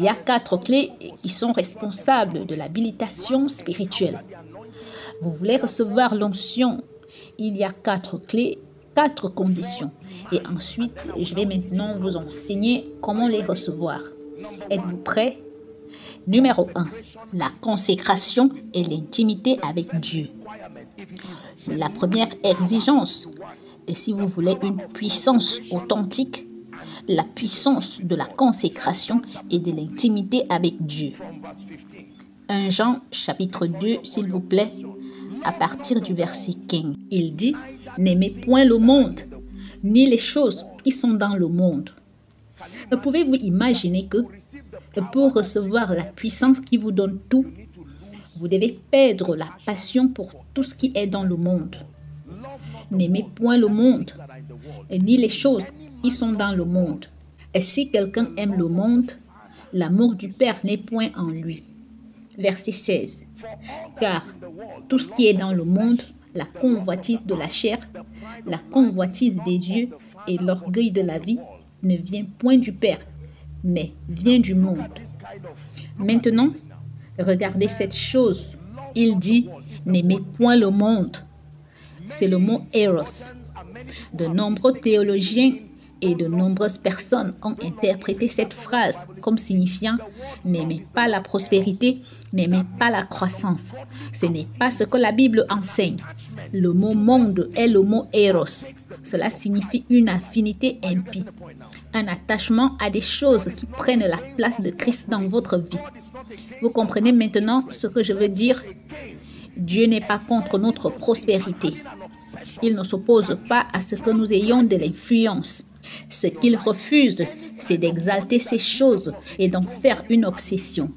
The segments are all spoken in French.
Il y a 4 clés qui sont responsables de l'habilitation spirituelle. Vous voulez recevoir l'onction, il y a 4 clés, 4 conditions. Et ensuite, je vais maintenant vous enseigner comment les recevoir. Êtes-vous prêts? Numéro 1, la consécration et l'intimité avec Dieu. La première exigence, et si vous voulez une puissance authentique, la puissance de la consécration et de l'intimité avec Dieu. 1 Jean chapitre 2, s'il vous plaît, à partir du verset 15. Il dit, « N'aimez point le monde, ni les choses qui sont dans le monde. » Pouvez-vous imaginer que pour recevoir la puissance qui vous donne tout, vous devez perdre la passion pour tout ce qui est dans le monde. N'aimez point le monde, ni les choses qui sont dans le monde. Et si quelqu'un aime le monde, l'amour du Père n'est point en lui. Verset 16. Car tout ce qui est dans le monde, la convoitise de la chair, la convoitise des yeux et l'orgueil de la vie, ne vient point du Père, mais vient du monde. Maintenant, regardez cette chose. Il dit, n'aimez point le monde. C'est le mot eros. De nombreux théologiens et de nombreuses personnes ont interprété cette phrase comme signifiant « n'aimez pas la prospérité, n'aimez pas la croissance ». Ce n'est pas ce que la Bible enseigne. Le mot « monde » est le mot « eros ». Cela signifie une affinité impie, un attachement à des choses qui prennent la place de Christ dans votre vie. Vous comprenez maintenant ce que je veux dire? Dieu n'est pas contre notre prospérité. Il ne s'oppose pas à ce que nous ayons de l'influence. Ce qu'il refuse, c'est d'exalter ces choses et d'en faire une obsession.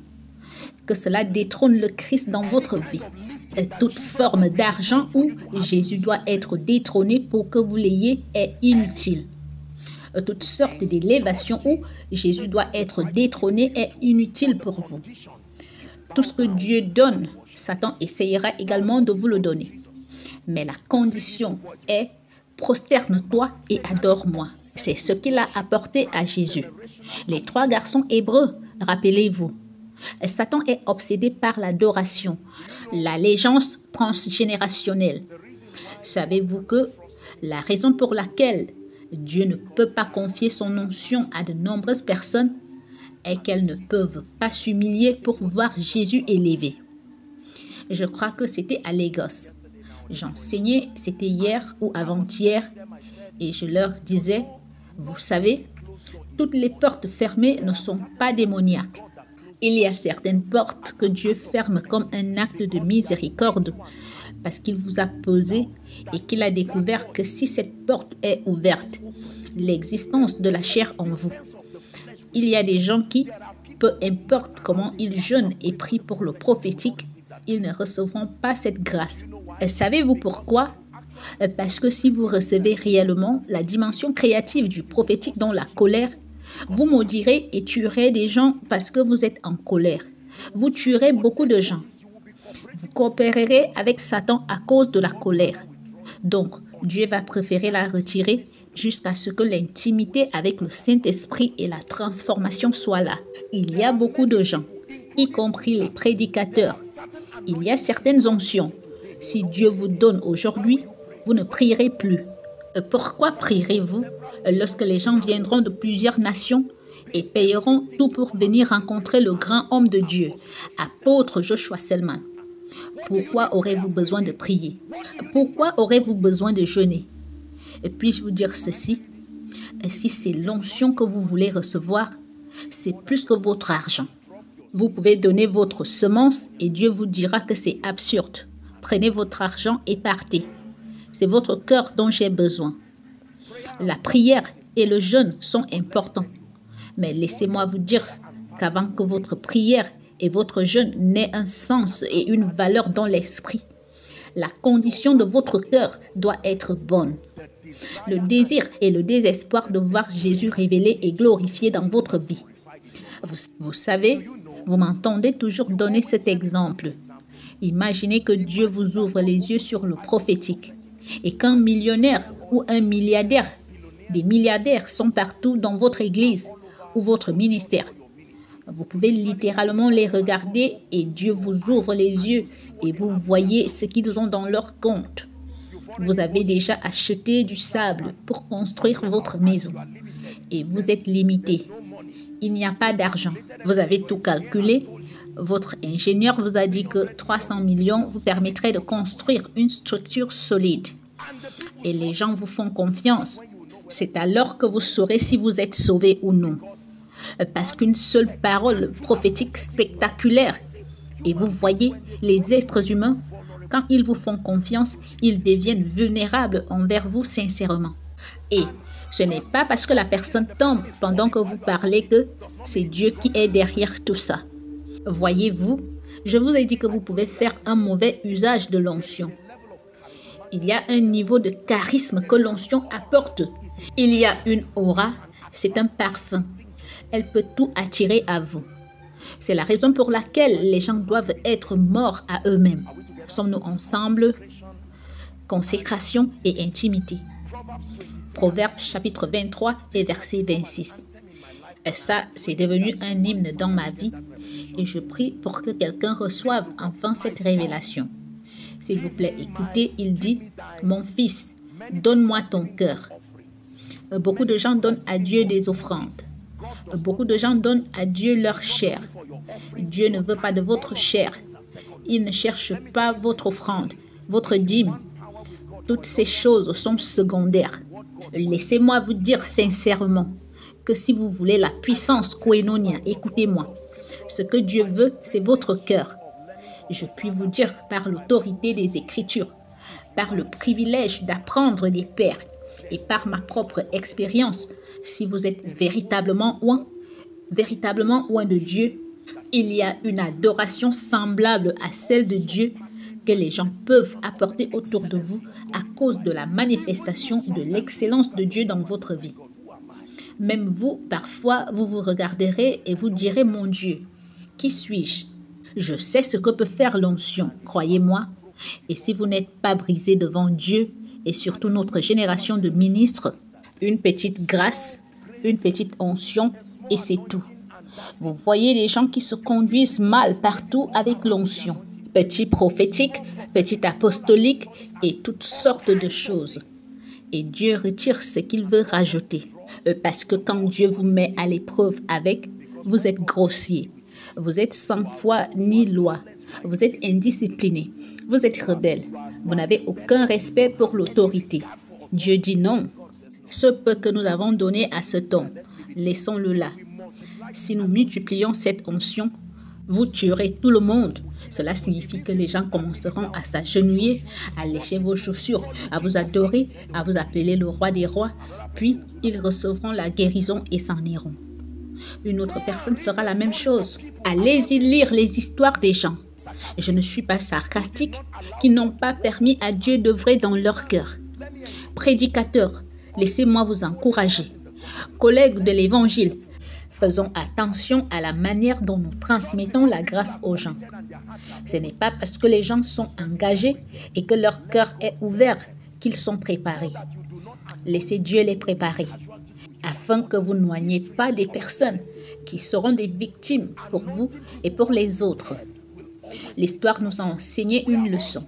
Que cela détrône le Christ dans votre vie. Toute forme d'argent où Jésus doit être détrôné pour que vous l'ayez est inutile. Toute sorte d'élévation où Jésus doit être détrôné est inutile pour vous. Tout ce que Dieu donne, Satan essayera également de vous le donner. Mais la condition est « prosterne-toi et adore-moi ». C'est ce qu'il a apporté à Jésus. Les 3 garçons hébreux, rappelez-vous. Satan est obsédé par l'adoration, l'allégeance transgénérationnelle. Savez-vous que la raison pour laquelle Dieu ne peut pas confier son onction à de nombreuses personnes est qu'elles ne peuvent pas s'humilier pour voir Jésus élevé. Je crois que c'était à Lagos. J'enseignais, c'était hier ou avant-hier, et je leur disais, vous savez, toutes les portes fermées ne sont pas démoniaques. Il y a certaines portes que Dieu ferme comme un acte de miséricorde parce qu'il vous a posé et qu'il a découvert que si cette porte est ouverte, l'existence de la chair en vous. Il y a des gens qui, peu importe comment ils jeûnent et prient pour le prophétique, ils ne recevront pas cette grâce. Et savez-vous pourquoi? Parce que si vous recevez réellement la dimension créative du prophétique dans la colère, vous maudirez et tuerez des gens parce que vous êtes en colère. Vous tuerez beaucoup de gens. Vous coopérerez avec Satan à cause de la colère. Donc, Dieu va préférer la retirer jusqu'à ce que l'intimité avec le Saint-Esprit et la transformation soient là. Il y a beaucoup de gens, y compris les prédicateurs. Il y a certaines onctions. Si Dieu vous donne aujourd'hui, vous ne prierez plus. Pourquoi prierez-vous lorsque les gens viendront de plusieurs nations et payeront tout pour venir rencontrer le grand homme de Dieu, apôtre Joshua Selman? Pourquoi aurez-vous besoin de prier? Pourquoi aurez-vous besoin de jeûner? Et puis-je vous dire ceci? Si c'est l'onction que vous voulez recevoir, c'est plus que votre argent. Vous pouvez donner votre semence et Dieu vous dira que c'est absurde. Prenez votre argent et partez. C'est votre cœur dont j'ai besoin. La prière et le jeûne sont importants. Mais laissez-moi vous dire qu'avant que votre prière et votre jeûne n'aient un sens et une valeur dans l'esprit, la condition de votre cœur doit être bonne. Le désir et le désespoir de voir Jésus révélé et glorifié dans votre vie. Vous savez, vous m'entendez toujours donner cet exemple. Imaginez que Dieu vous ouvre les yeux sur le prophétique et qu'un millionnaire ou un milliardaire, des milliardaires sont partout dans votre église ou votre ministère. Vous pouvez littéralement les regarder et Dieu vous ouvre les yeux et vous voyez ce qu'ils ont dans leur compte. Vous avez déjà acheté du sable pour construire votre maison et vous êtes limité. Il n'y a pas d'argent. Vous avez tout calculé. Votre ingénieur vous a dit que 300 millions vous permettraient de construire une structure solide. Et les gens vous font confiance. C'est alors que vous saurez si vous êtes sauvé ou non. Parce qu'une seule parole prophétique spectaculaire. Et vous voyez, les êtres humains, quand ils vous font confiance, ils deviennent vulnérables envers vous sincèrement. Et ce n'est pas parce que la personne tombe pendant que vous parlez que c'est Dieu qui est derrière tout ça. Voyez-vous, je vous ai dit que vous pouvez faire un mauvais usage de l'onction. Il y a un niveau de charisme que l'onction apporte. Il y a une aura, c'est un parfum. Elle peut tout attirer à vous. C'est la raison pour laquelle les gens doivent être morts à eux-mêmes. Sommes-nous ensemble? Consécration et intimité. Proverbes chapitre 23 et verset 26. Et ça, c'est devenu un hymne dans ma vie et je prie pour que quelqu'un reçoive enfin cette révélation. S'il vous plaît, écoutez, il dit, « Mon fils, donne-moi ton cœur. » Beaucoup de gens donnent à Dieu des offrandes. Beaucoup de gens donnent à Dieu leur chair. Dieu ne veut pas de votre chair. Il ne cherche pas votre offrande, votre dîme. Toutes ces choses sont secondaires. Laissez-moi vous dire sincèrement que si vous voulez la puissance koinonia, écoutez-moi. Ce que Dieu veut, c'est votre cœur. Je puis vous dire par l'autorité des Écritures, par le privilège d'apprendre des pères et par ma propre expérience, si vous êtes véritablement loin de Dieu, il y a une adoration semblable à celle de Dieu que les gens peuvent apporter autour de vous à cause de la manifestation de l'excellence de Dieu dans votre vie. Même vous, parfois, vous vous regarderez et vous direz, mon Dieu, qui suis-je? Je sais ce que peut faire l'onction, croyez-moi. Et si vous n'êtes pas brisé devant Dieu et surtout notre génération de ministres, une petite grâce, une petite onction et c'est tout. Vous voyez les gens qui se conduisent mal partout avec l'onction. Petit prophétique, petit apostolique et toutes sortes de choses. Et Dieu retire ce qu'il veut rajouter. Parce que quand Dieu vous met à l'épreuve avec, vous êtes grossier. Vous êtes sans foi ni loi. Vous êtes indiscipliné. Vous êtes rebelle. Vous n'avez aucun respect pour l'autorité. Dieu dit non. Ce peu que nous avons donné à cet homme, laissons-le là. Si nous multiplions cette onction, vous tuerez tout le monde. Cela signifie que les gens commenceront à s'agenouiller, à lécher vos chaussures, à vous adorer, à vous appeler le roi des rois, puis ils recevront la guérison et s'en iront. Une autre personne fera la même chose. Allez-y lire les histoires des gens. Je ne suis pas sarcastique, qui n'ont pas permis à Dieu d'œuvrer dans leur cœur. Prédicateurs, laissez-moi vous encourager. Collègues de l'Évangile, faisons attention à la manière dont nous transmettons la grâce aux gens. Ce n'est pas parce que les gens sont engagés et que leur cœur est ouvert qu'ils sont préparés. Laissez Dieu les préparer, afin que vous n'éloignez pas des personnes qui seront des victimes pour vous et pour les autres. L'histoire nous a enseigné une leçon.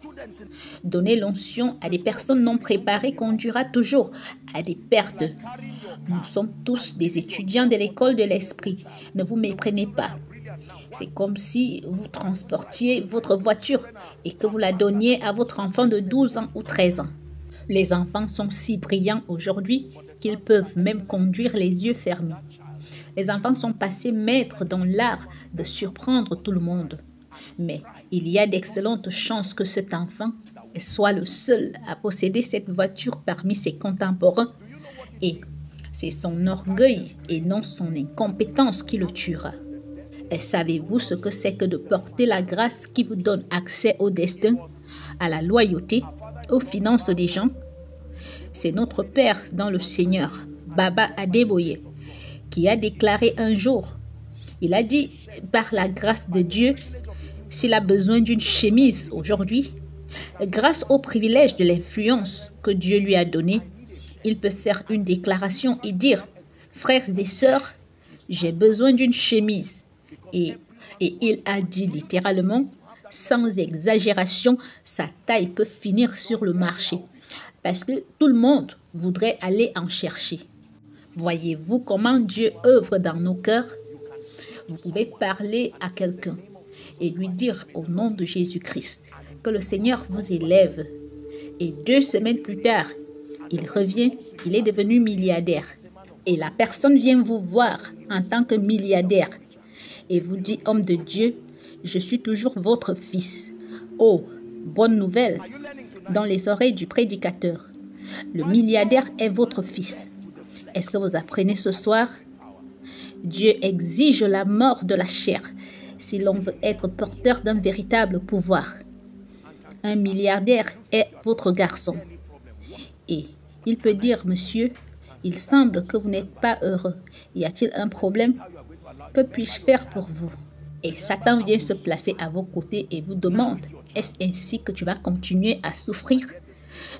Donner l'onction à des personnes non préparées conduira toujours à des pertes. Nous sommes tous des étudiants de l'école de l'esprit. Ne vous méprenez pas. C'est comme si vous transportiez votre voiture et que vous la donniez à votre enfant de 12 ans ou 13 ans. Les enfants sont si brillants aujourd'hui qu'ils peuvent même conduire les yeux fermés. Les enfants sont passés maîtres dans l'art de surprendre tout le monde. Mais il y a d'excellentes chances que cet enfant soit le seul à posséder cette voiture parmi ses contemporains. Et c'est son orgueil et non son incompétence qui le tuera. Et savez-vous ce que c'est que de porter la grâce qui vous donne accès au destin, à la loyauté, aux finances des gens? C'est notre Père dans le Seigneur, Baba Adeboye, qui a déclaré un jour, il a dit, par la grâce de Dieu, s'il a besoin d'une chemise aujourd'hui, grâce au privilège de l'influence que Dieu lui a donnée, il peut faire une déclaration et dire, frères et sœurs, j'ai besoin d'une chemise. Et, et il a dit littéralement, sans exagération, sa taille peut finir sur le marché. Parce que tout le monde voudrait aller en chercher. Voyez-vous comment Dieu œuvre dans nos cœurs? Vous pouvez parler à quelqu'un et lui dire au nom de Jésus-Christ que le Seigneur vous élève. Et 2 semaines plus tard, il revient, il est devenu milliardaire. Et la personne vient vous voir en tant que milliardaire et vous dit, homme de Dieu, je suis toujours votre fils. Oh, bonne nouvelle, dans les oreilles du prédicateur. Le milliardaire est votre fils. Est-ce que vous apprenez ce soir? Dieu exige la mort de la chair si l'on veut être porteur d'un véritable pouvoir. Un milliardaire est votre garçon. Et il peut dire, monsieur, il semble que vous n'êtes pas heureux. Y a-t-il un problème? Que puis-je faire pour vous? Et Satan vient se placer à vos côtés et vous demande, est-ce ainsi que tu vas continuer à souffrir?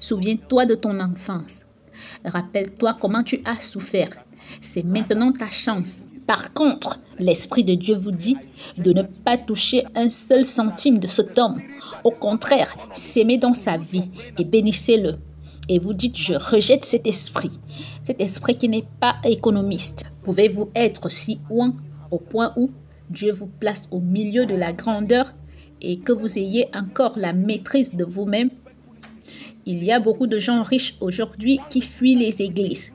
Souviens-toi de ton enfance. Rappelle-toi comment tu as souffert. C'est maintenant ta chance. Par contre, l'Esprit de Dieu vous dit de ne pas toucher un seul centime de cet homme. Au contraire, s'aimer dans sa vie et bénissez-le. Et vous dites, je rejette cet esprit qui n'est pas économiste. Pouvez-vous être si ouin au point où Dieu vous place au milieu de la grandeur et que vous ayez encore la maîtrise de vous-même? Il y a beaucoup de gens riches aujourd'hui qui fuient les églises,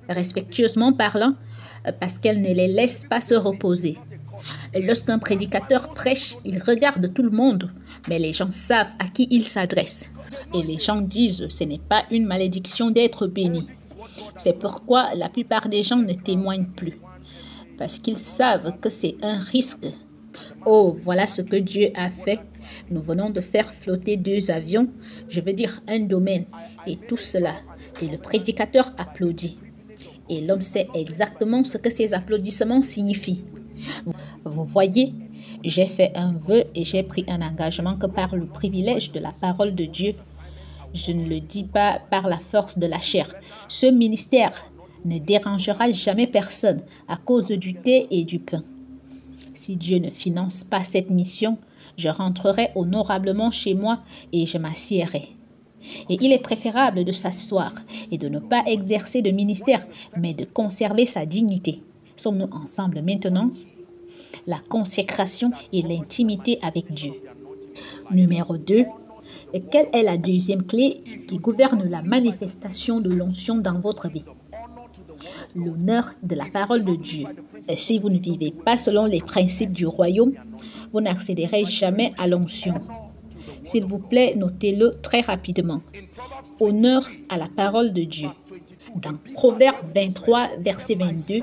respectueusement parlant, parce qu'elles ne les laissent pas se reposer. Lorsqu'un prédicateur prêche, il regarde tout le monde, mais les gens savent à qui il s'adresse. Et les gens disent, ce n'est pas une malédiction d'être béni. C'est pourquoi la plupart des gens ne témoignent plus, parce qu'ils savent que c'est un risque. Oh, voilà ce que Dieu a fait. Nous venons de faire flotter 2 avions, je veux dire un domaine, et tout cela. Et le prédicateur applaudit. Et l'homme sait exactement ce que ces applaudissements signifient. Vous voyez, j'ai fait un vœu et j'ai pris un engagement que par le privilège de la parole de Dieu, je ne le dis pas par la force de la chair. Ce ministère ne dérangera jamais personne à cause du thé et du pain. Si Dieu ne finance pas cette mission, je rentrerai honorablement chez moi et je m'assiérai. Et il est préférable de s'asseoir et de ne pas exercer de ministère, mais de conserver sa dignité. Sommes-nous ensemble maintenant? La consécration et l'intimité avec Dieu. Numéro 2. Quelle est la deuxième clé qui gouverne la manifestation de l'onction dans votre vie? L'honneur de la parole de Dieu. Et si vous ne vivez pas selon les principes du royaume, vous n'accéderez jamais à l'onction. S'il vous plaît, notez-le très rapidement. Honneur à la parole de Dieu. Dans Proverbe 23, verset 22,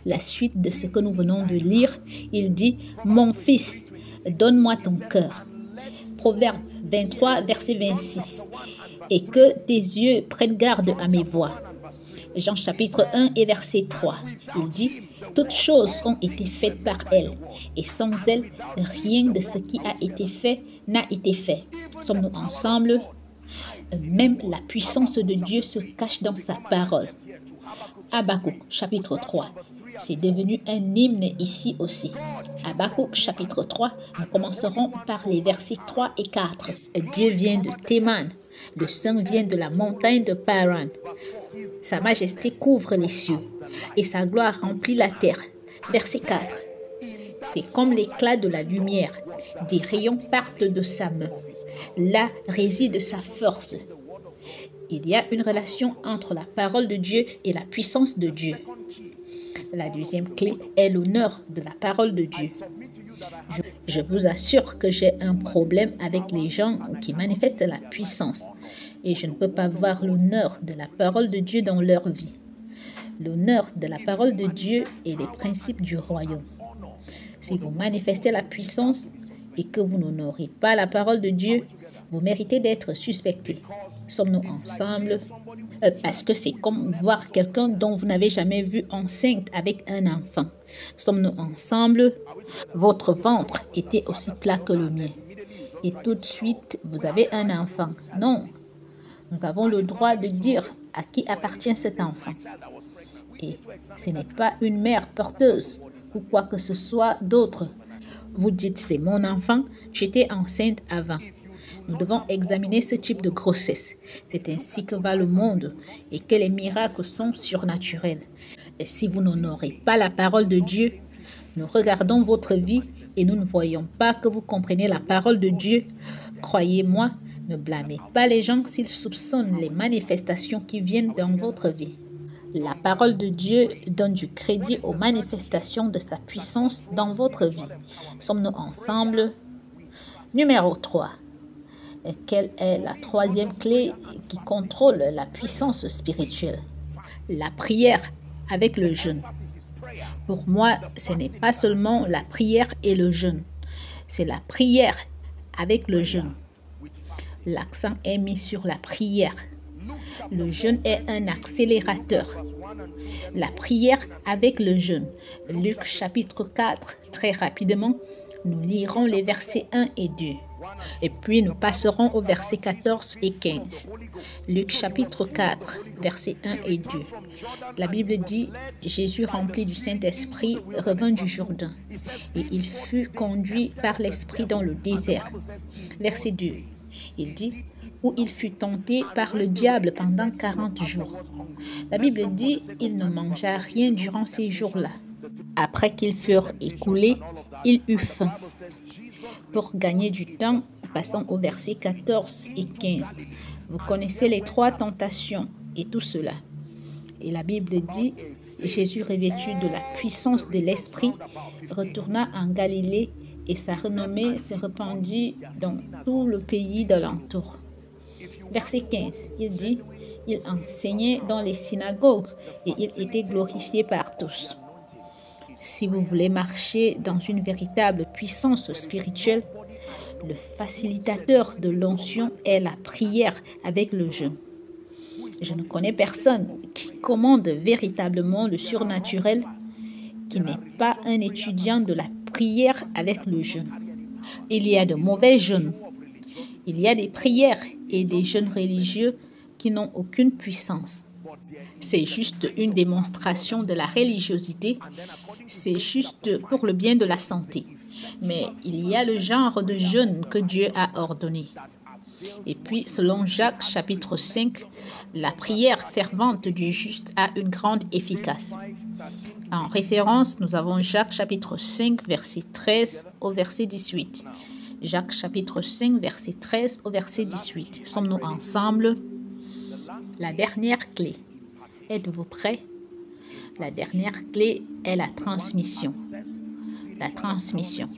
la suite de ce que nous venons de lire, il dit « Mon fils, donne-moi ton cœur ». Proverbe 23, verset 26. « Et que tes yeux prennent garde à mes voies ». Jean chapitre 1 et verset 3. Il dit « Toutes choses ont été faites par elle, et sans elle, rien de ce qui a été fait n'a été fait. » Sommes-nous ensemble? Même la puissance de Dieu se cache dans sa parole. Habakkuk chapitre 3. C'est devenu un hymne ici aussi. Habakkuk chapitre 3, nous commencerons par les versets 3 et 4. Dieu vient de Théman, le Saint vient de la montagne de Paran. Sa majesté couvre les cieux et sa gloire remplit la terre. Verset 4. C'est comme l'éclat de la lumière, des rayons partent de sa main. Là réside sa force. Il y a une relation entre la parole de Dieu et la puissance de Dieu. La deuxième clé est l'honneur de la parole de Dieu. Je vous assure que j'ai un problème avec les gens qui manifestent la puissance et je ne peux pas voir l'honneur de la parole de Dieu dans leur vie. L'honneur de la parole de Dieu et les principes du royaume. Si vous manifestez la puissance et que vous n'honorez pas la parole de Dieu, vous méritez d'être suspecté. Sommes-nous ensemble? Parce que c'est comme voir quelqu'un dont vous n'avez jamais vu enceinte avec un enfant. Sommes-nous ensemble? Votre ventre était aussi plat que le mien. Et tout de suite, vous avez un enfant. Non, nous avons le droit de dire à qui appartient cet enfant. Et ce n'est pas une mère porteuse ou quoi que ce soit d'autre. Vous dites, c'est mon enfant, j'étais enceinte avant. Nous devons examiner ce type de grossesse. C'est ainsi que va le monde et que les miracles sont surnaturels. Et si vous n'honorez pas la parole de Dieu, nous regardons votre vie et nous ne voyons pas que vous comprenez la parole de Dieu. Croyez-moi, ne blâmez pas les gens s'ils soupçonnent les manifestations qui viennent dans votre vie. La parole de Dieu donne du crédit aux manifestations de sa puissance dans votre vie. Sommes-nous ensemble? Numéro 3. Quelle est la troisième clé qui contrôle la puissance spirituelle? La prière avec le jeûne. Pour moi, ce n'est pas seulement la prière et le jeûne. C'est la prière avec le jeûne. L'accent est mis sur la prière. Le jeûne est un accélérateur. La prière avec le jeûne. Luc chapitre 4, très rapidement, nous lirons les versets 1 et 2. Et puis nous passerons aux versets 14 et 15. Luc chapitre 4, versets 1 et 2. La Bible dit, Jésus rempli du Saint-Esprit revint du Jourdain et il fut conduit par l'Esprit dans le désert. Verset 2. Il dit, où il fut tenté par le diable pendant 40 jours. La Bible dit, il ne mangea rien durant ces jours-là. Après qu'ils furent écoulés, il eut faim. Pour gagner du temps, passons aux versets 14 et 15. Vous connaissez les 3 tentations et tout cela. Et la Bible dit, Jésus revêtu de la puissance de l'Esprit retourna en Galilée et sa renommée se répandit dans tout le pays d'alentour. Verset 15, il dit, il enseignait dans les synagogues et il était glorifié par tous. Si vous voulez marcher dans une véritable puissance spirituelle, le facilitateur de l'onction est la prière avec le jeûne. Je ne connais personne qui commande véritablement le surnaturel qui n'est pas un étudiant de la prière avec le jeûne. Il y a de mauvais jeûnes. Il y a des prières et des jeûnes religieux qui n'ont aucune puissance. C'est juste une démonstration de la religiosité. C'est juste pour le bien de la santé. Mais il y a le genre de jeûne que Dieu a ordonné. Et puis, selon Jacques chapitre 5, la prière fervente du juste a une grande efficace. En référence, nous avons Jacques chapitre 5, verset 13 au verset 18. Jacques chapitre 5, verset 13 au verset 18. Sommes-nous ensemble? La dernière clé. Êtes-vous prêts? La dernière clé est la transmission. La transmission.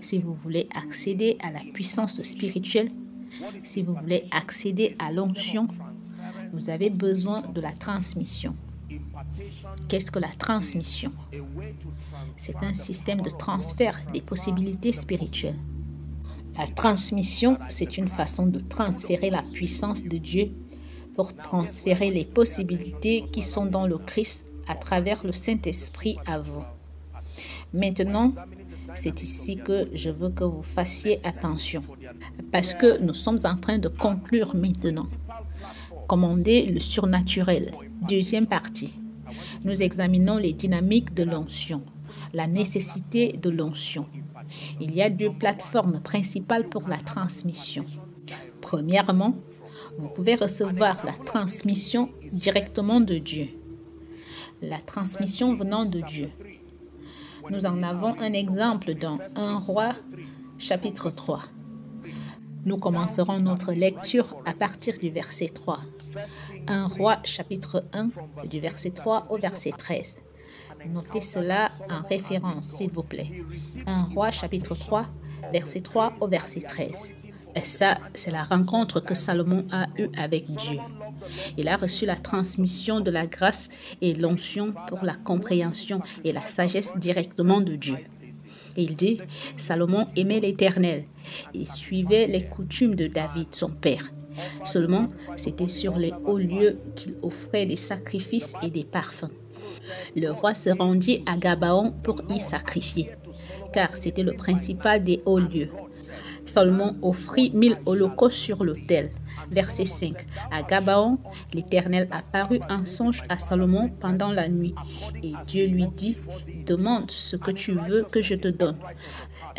Si vous voulez accéder à la puissance spirituelle, si vous voulez accéder à l'onction, vous avez besoin de la transmission. Qu'est-ce que la transmission? C'est un système de transfert des possibilités spirituelles. La transmission, c'est une façon de transférer la puissance de Dieu pour transférer les possibilités qui sont dans le Christ à travers le Saint-Esprit à vous. Maintenant, c'est ici que je veux que vous fassiez attention, parce que nous sommes en train de conclure maintenant. Commander le surnaturel. Deuxième partie. Nous examinons les dynamiques de l'onction, la nécessité de l'onction. Il y a 2 plateformes principales pour la transmission. Premièrement, vous pouvez recevoir la transmission directement de Dieu. La transmission venant de Dieu. Nous en avons un exemple dans 1 Roi, chapitre 3. Nous commencerons notre lecture à partir du verset 3. 1 Roi, chapitre 1, du verset 3 au verset 13. Notez cela en référence, s'il vous plaît. 1 Roi, chapitre 3, verset 3 au verset 13. Et ça, c'est la rencontre que Salomon a eue avec Dieu. Il a reçu la transmission de la grâce et l'onction pour la compréhension et la sagesse directement de Dieu. Et il dit, Salomon aimait l'Éternel et suivait les coutumes de David, son père. Seulement, c'était sur les hauts lieux qu'il offrait des sacrifices et des parfums. Le roi se rendit à Gabaon pour y sacrifier, car c'était le principal des hauts lieux. Salomon offrit 1000 holocaustes sur l'autel, Verset 5. À Gabaon, l'Éternel apparut en songe à Salomon pendant la nuit. Et Dieu lui dit, « Demande ce que tu veux que je te donne. »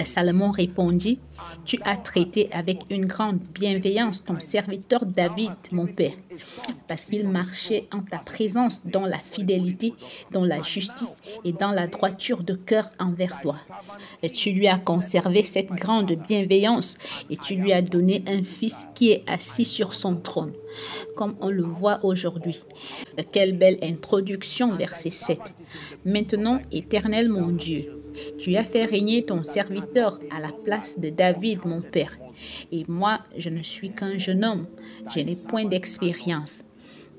Salomon répondit, « Tu as traité avec une grande bienveillance ton serviteur David, mon père, parce qu'il marchait en ta présence dans la fidélité, dans la justice et dans la droiture de cœur envers toi. Et tu lui as conservé cette grande bienveillance et tu lui as donné un fils qui est assis sur son trône, comme on le voit aujourd'hui. » Quelle belle introduction, verset 7. « Maintenant, Éternel mon Dieu, tu as fait régner ton serviteur à la place de David, mon père. Et moi, je ne suis qu'un jeune homme, je n'ai point d'expérience.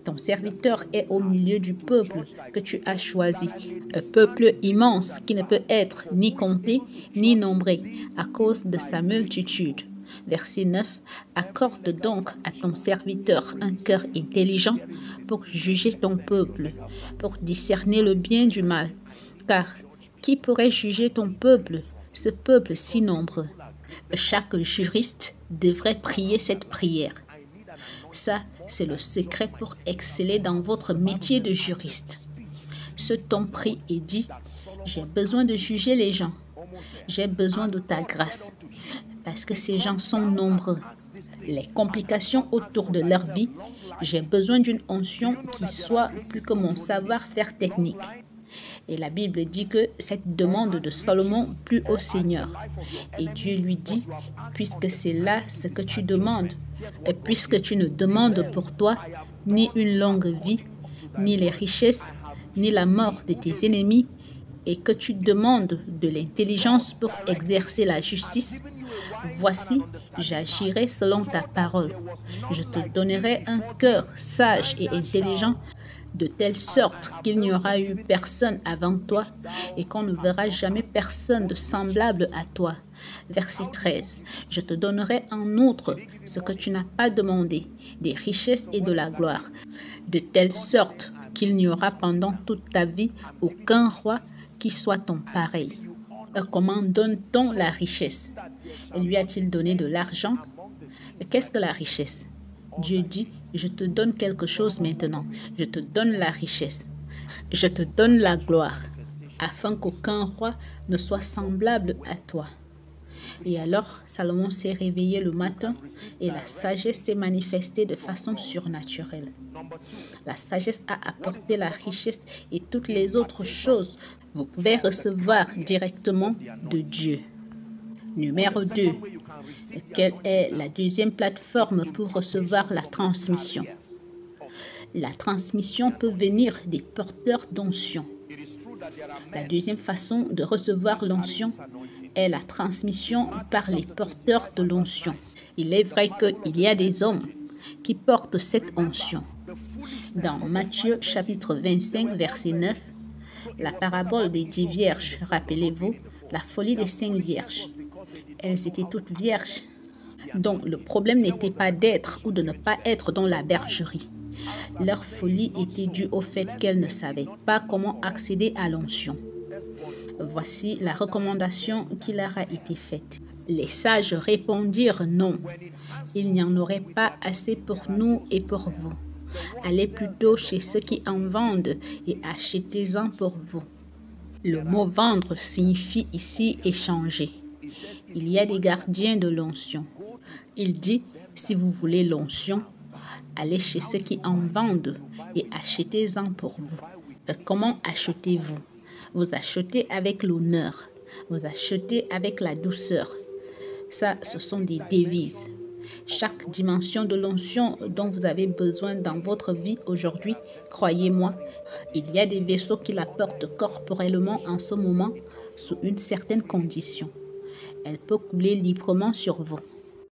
Ton serviteur est au milieu du peuple que tu as choisi, un peuple immense qui ne peut être ni compté ni nombré à cause de sa multitude. » Verset 9. « Accorde donc à ton serviteur un cœur intelligent pour juger ton peuple, pour discerner le bien du mal. Car qui pourrait juger ton peuple, ce peuple si nombreux? » Chaque juriste devrait prier cette prière. Ça, c'est le secret pour exceller dans votre métier de juriste. Ce ton prie et dit, « J'ai besoin de juger les gens. J'ai besoin de ta grâce. » Parce que ces gens sont nombreux. Les complications autour de leur vie, j'ai besoin d'une onction qui soit plus que mon savoir-faire technique. Et la Bible dit que cette demande de Salomon plut au Seigneur. Et Dieu lui dit, puisque c'est là ce que tu demandes, et puisque tu ne demandes pour toi ni une longue vie, ni les richesses, ni la mort de tes ennemis, et que tu demandes de l'intelligence pour exercer la justice, voici, j'agirai selon ta parole. Je te donnerai un cœur sage et intelligent, de telle sorte qu'il n'y aura eu personne avant toi et qu'on ne verra jamais personne de semblable à toi. Verset 13. Je te donnerai en outre ce que tu n'as pas demandé, des richesses et de la gloire, de telle sorte qu'il n'y aura pendant toute ta vie aucun roi qui soit ton pareil. Comment donne-t-on la richesse? Lui a-t-il donné de l'argent? Qu'est-ce que la richesse? Dieu dit, je te donne quelque chose maintenant. Je te donne la richesse. Je te donne la gloire, afin qu'aucun roi ne soit semblable à toi. Et alors, Salomon s'est réveillé le matin et la sagesse s'est manifestée de façon surnaturelle. La sagesse a apporté la richesse et toutes les autres choses. Vous pouvez recevoir directement de Dieu. Numéro 2. Quelle est la deuxième plateforme pour recevoir la transmission? La transmission peut venir des porteurs d'onction. La deuxième façon de recevoir l'onction est la transmission par les porteurs de l'onction. Il est vrai qu'il y a des hommes qui portent cette onction. Dans Matthieu chapitre 25, verset 9, la parabole des 10 vierges, rappelez-vous, la folie des 5 vierges. Elles étaient toutes vierges. Donc, le problème n'était pas d'être ou de ne pas être dans la bergerie. Leur folie était due au fait qu'elles ne savaient pas comment accéder à l'onction. Voici la recommandation qui leur a été faite. Les sages répondirent non. Il n'y en aurait pas assez pour nous et pour vous. Allez plutôt chez ceux qui en vendent et achetez-en pour vous. Le mot vendre signifie ici échanger. Il y a des gardiens de l'onction. Il dit, si vous voulez l'onction, allez chez ceux qui en vendent et achetez-en pour vous. Comment achetez-vous? Vous achetez avec l'honneur. Vous achetez avec la douceur. Ça, ce sont des devises. Chaque dimension de l'onction dont vous avez besoin dans votre vie aujourd'hui, croyez-moi, il y a des vaisseaux qui la portent corporellement en ce moment sous une certaine condition. Elle peut couler librement sur vous.